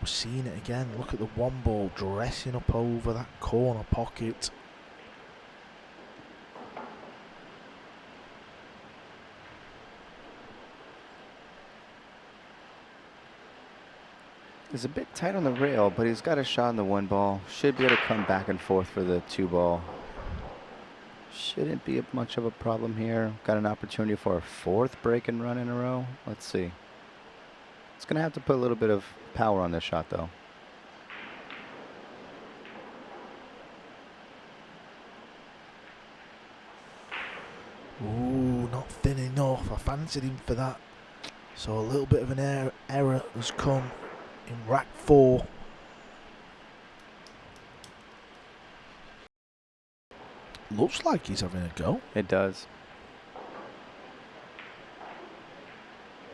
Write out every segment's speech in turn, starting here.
We're seeing it again. Look at the one ball dressing up over that corner pocket. It's a bit tight on the rail, but he's got a shot on the one ball. Should be able to come back and forth for the two ball. Shouldn't be much of a problem here. Got an opportunity for a fourth break and run in a row. Let's see. It's going to have to put a little bit of power on this shot, though. Ooh, not thin enough. I fancied him for that. So a little bit of an error has come in rack 4. Looks like he's having a go. It does.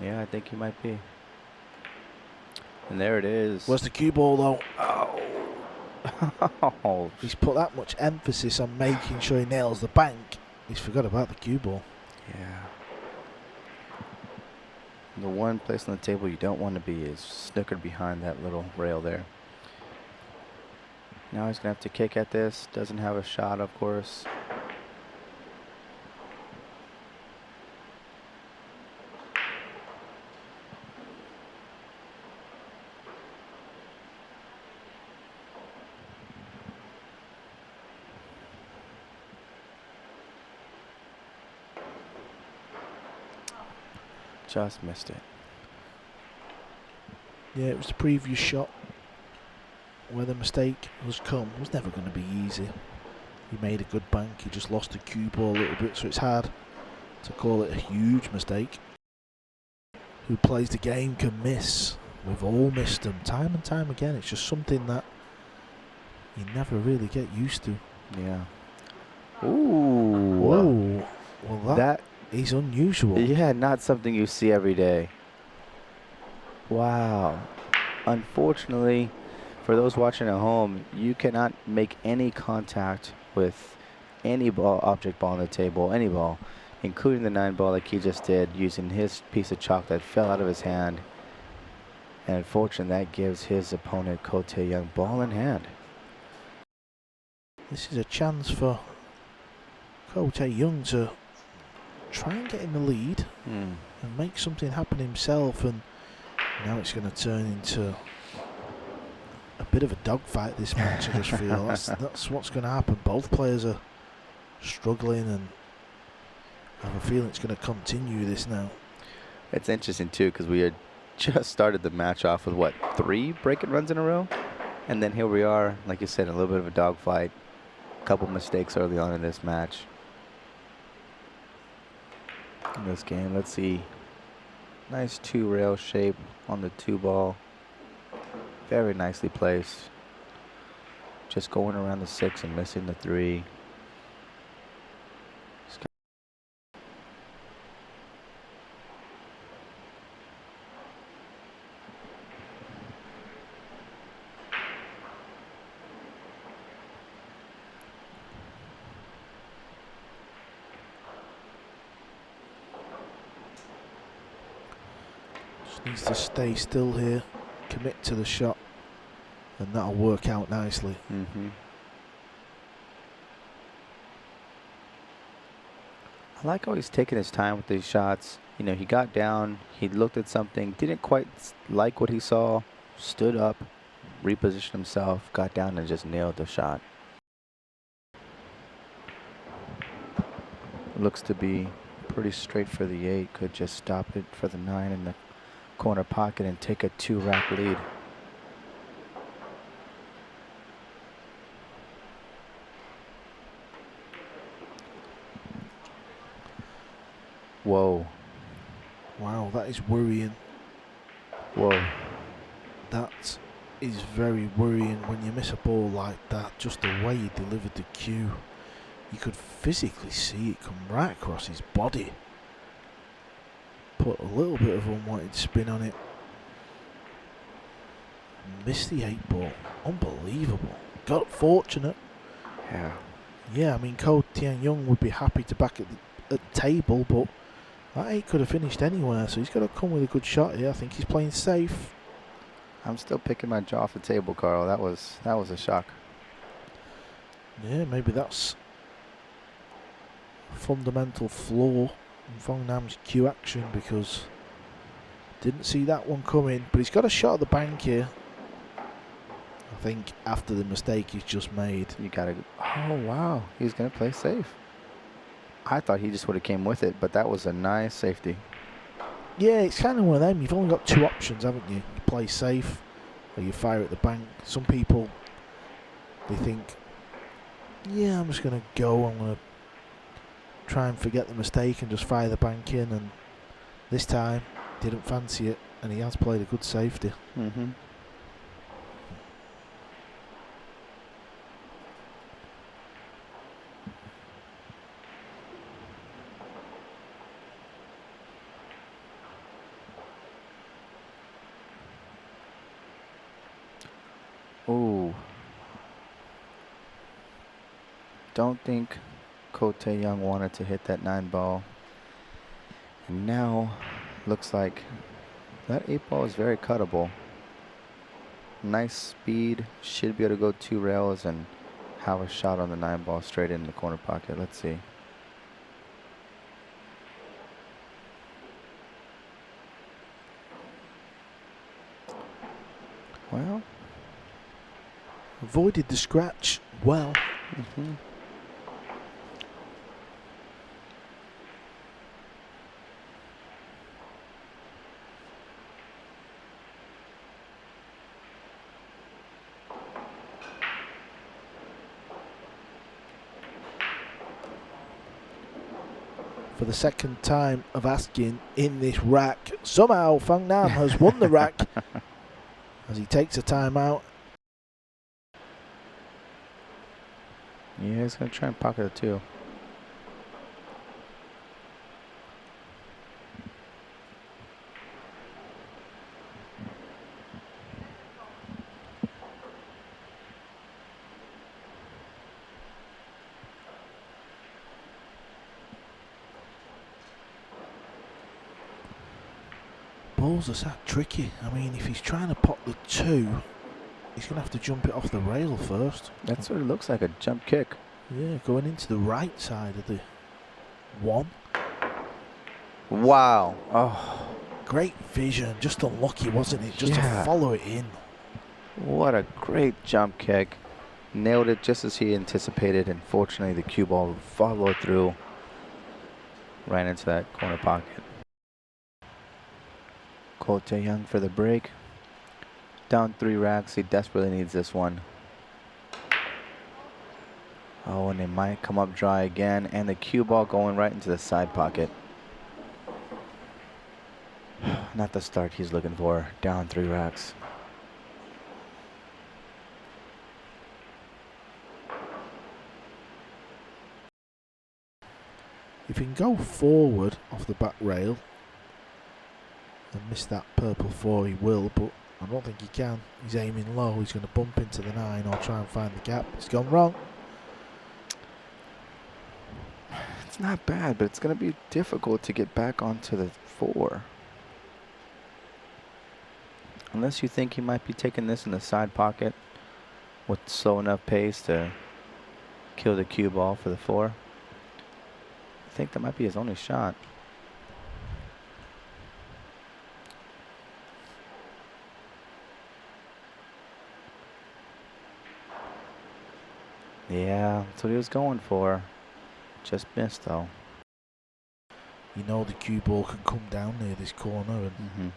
Yeah, I think he might be. And there it is. Where's the cue ball though? Oh. He's put that much emphasis on making sure he nails the bank. He's forgot about the cue ball. Yeah. The one place on the table you don't want to be is snookered behind that little rail there. Now he's going to have to kick at this. Doesn't have a shot, of course. Just missed it. Yeah, it was the previous shot where the mistake was come. It was never going to be easy. He made a good bank. He just lost the cue ball a little bit, so it's hard to call it a huge mistake. Who plays the game can miss. We've all missed them time and time again. It's just something that you never really get used to. Yeah. Ooh. Whoa. Well, that is unusual. Yeah, not something you see every day. Wow. Unfortunately, for those watching at home, you cannot make any contact with any ball, object ball on the table, any ball, including the 9 ball like he just did, using his piece of chalk that fell out of his hand. And unfortunately, that gives his opponent, Ko Taeyoung, ball in hand. This is a chance for Ko Taeyoung to try and get in the lead and make something happen himself, and now it's going to turn into a bit of a dogfight, this match. I just feel that's what's going to happen. Both players are struggling, and I have a feeling it's going to continue this now. It's interesting too, because we had just started the match off with what, 3 break and runs in a row, and then here we are, like you said, a little bit of a dogfight. A couple mistakes early on in this match. In this game, let's see. Nice 2 rail shape on the 2 ball. Very nicely placed. Just going around the 6 and missing the 3. Needs to stay still here, commit to the shot, and that'll work out nicely. I like how he's taking his time with these shots. You know, he got down, he looked at something, didn't quite like what he saw, stood up, repositioned himself, got down and just nailed the shot. Looks to be pretty straight for the 8. Could just stop it for the 9 in the corner pocket and take a 2-rack lead. Whoa. Wow, that is worrying. Whoa. That is very worrying when you miss a ball like that. Just the way he delivered the cue, you could physically see it come right across his body. Put a little bit of unwanted spin on it. Missed the 8 ball. Unbelievable. Got fortunate. Yeah. Yeah, I mean, Ko Taeyoung would be happy to back at the table, but that 8 could have finished anywhere, so he's got to come with a good shot here. I think he's playing safe. I'm still picking my jaw off the table, Carl. That was a shock. Yeah, maybe that's a fundamental flaw in Phong Nam's cue action, because didn't see that one coming. But he's got a shot at the bank here. I think after the mistake he's just made. You gotta. Oh wow, he's gonna play safe. I thought he just would have came with it, but that was a nice safety. Yeah, it's kind of one of them. You've only got two options, haven't you? You play safe or you fire at the bank. Some people, they think, yeah, I'm just going to go. I'm going to try and forget the mistake and just fire the bank in. And this time, didn't fancy it, and he has played a good safety. Mm-hmm. Ooh. Don't think Ko Taeyoung wanted to hit that 9 ball. And now looks like that 8 ball is very cuttable. Nice speed. Should be able to go 2 rails and have a shot on the 9 ball straight in the corner pocket. Let's see. Well. Avoided the scratch well. Mm-hmm. For the second time of asking in this rack, somehow Phong Nam has won the rack as he takes a timeout. Yeah, he's going to try and pocket it too. Balls are that tricky. I mean, if he's trying to pot the 2, he's going to have to jump it off the rail first. That's what it looks like, a jump kick. Yeah, going into the right side of the 1. Wow. Oh. Great vision. Just unlucky, wasn't it? Just Yeah. to follow it in. What a great jump kick. Nailed it just as he anticipated. And fortunately, the cue ball followed through. Right into that corner pocket. Ko Taeyoung for the break. Down 3 racks. He desperately needs this one. Oh, and they might come up dry again. And the cue ball going right into the side pocket. Not the start he's looking for. Down 3 racks. If he can go forward off the back rail and miss that purple 4, he will, but I don't think he can. He's aiming low. He's going to bump into the 9 or try and find the gap. It's gone wrong. It's not bad, but it's going to be difficult to get back onto the 4. Unless you think he might be taking this in the side pocket with slow enough pace to kill the cue ball for the 4. I think that might be his only shot. Yeah, that's what he was going for. Just missed though. You know the cue ball can come down near this corner, and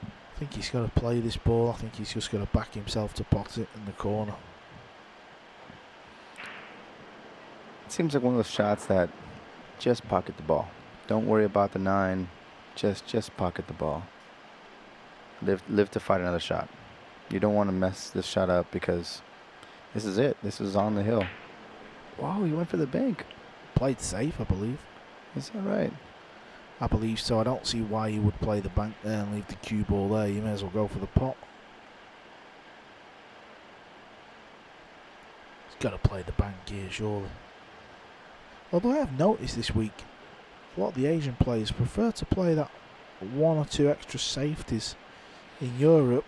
I think he's got to play this ball. I think he's just got to back himself to pot it in the corner. It seems like one of those shots that just pocket the ball. Don't worry about the 9. Just pocket the ball. Live to fight another shot. You don't want to mess this shot up because this is it. This is on the hill. Wow, he went for the bank. Played safe, I believe. Is that right? I believe so. I don't see why you would play the bank there and leave the cue ball there. You may as well go for the pot. He's got to play the bank here, surely. Although I have noticed this week, a lot of the Asian players prefer to play that one or two extra safeties in Europe,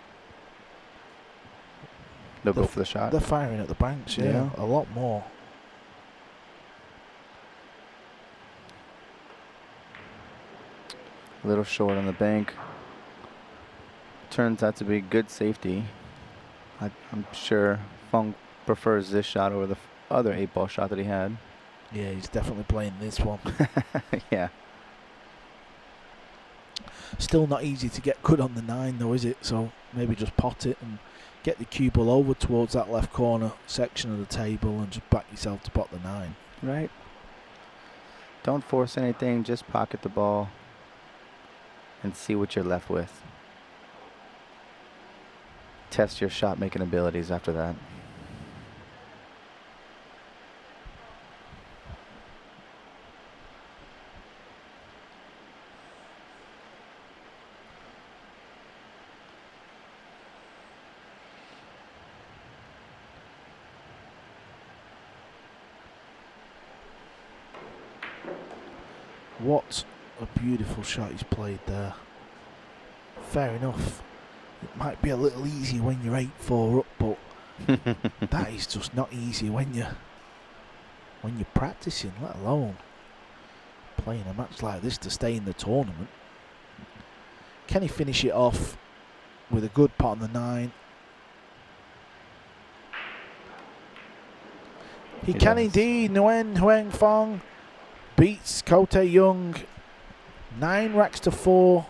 They'll go for the shot. they're firing at the banks, yeah. A lot more. A little short on the bank. Turns out to be good safety. I'm sure Phong prefers this shot over the other 8-ball shot that he had. Yeah, he's definitely playing this one. Yeah. Still not easy to get good on the 9 though, is it? So maybe just pot it and get the cue ball over towards that left corner section of the table and just back yourself to pot the 9. Right. Don't force anything, just pocket the ball and see what you're left with. Test your shot making abilities after that. What a beautiful shot he's played there. Fair enough. It might be a little easy when you're 8-4 up, but that is just not easy when you're practicing, let alone playing a match like this to stay in the tournament. Can he finish it off with a good pot on the 9? He can does. indeed. Nguyen Hoang Phong beats Ko Taeyoung 9 racks to 4